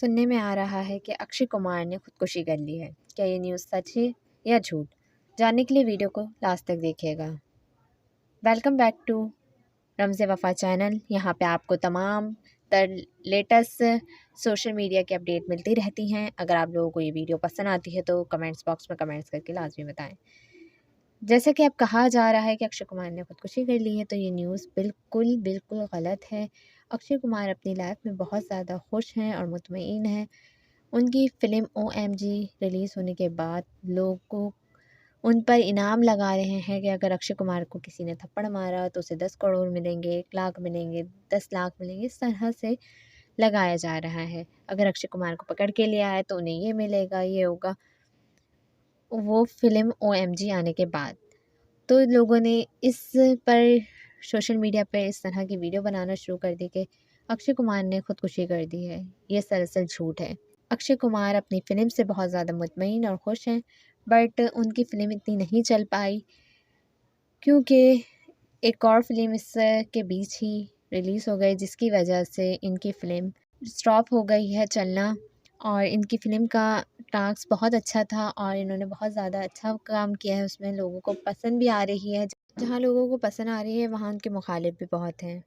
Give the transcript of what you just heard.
सुनने में आ रहा है कि अक्षय कुमार ने खुदकुशी कर ली है। क्या ये न्यूज़ सच है या झूठ? जानने के लिए वीडियो को लास्ट तक देखिएगा। Welcome back to Ramze Wafa channel. यहाँ पे आपको तमाम लेटेस्ट सोशल मीडिया की अपडेट मिलती रहती हैं। अगर आप लोगों को ये वीडियो पसंद आती है तो कमेंट्स बॉक्स में कमेंट्स करके लाजमी बताएं। जैसा कि अब कहा जा रहा है कि अक्षय कुमार ने खुदकुशी कर ली है, तो ये न्यूज़ बिल्कुल बिल्कुल गलत है। अक्षय कुमार अपनी लाइफ में बहुत ज़्यादा खुश हैं और मुतमईन हैं। उनकी फ़िल्म OMG रिलीज़ होने के बाद लोग उन पर इनाम लगा रहे हैं कि अगर अक्षय कुमार को किसी ने थप्पड़ मारा तो उसे 10 करोड़ मिलेंगे, 1 लाख मिलेंगे, 10 लाख मिलेंगे, इस तरह से लगाया जा रहा है। अगर अक्षय कुमार को पकड़ के लिया है तो उन्हें ये मिलेगा, ये होगा। वो फ़िल्म OMG आने के बाद तो लोगों ने इस पर सोशल मीडिया पे इस तरह की वीडियो बनाना शुरू कर दी कि अक्षय कुमार ने खुदकुशी कर दी है। ये दरअसल झूठ है। अक्षय कुमार अपनी फ़िल्म से बहुत ज़्यादा मुतमईन और खुश हैं, बट उनकी फ़िल्म इतनी नहीं चल पाई क्योंकि एक और फ़िल्म इसके बीच ही रिलीज़ हो गई, जिसकी वजह से इनकी फ़िल्म स्टॉप हो गई है चलना। और इनकी फ़िल्म का टास्क बहुत अच्छा था और इन्होंने बहुत ज़्यादा अच्छा काम किया है उसमें, लोगों को पसंद भी आ रही है। जहाँ लोगों को पसंद आ रही है वहाँ उनके मुखालिफ भी बहुत हैं।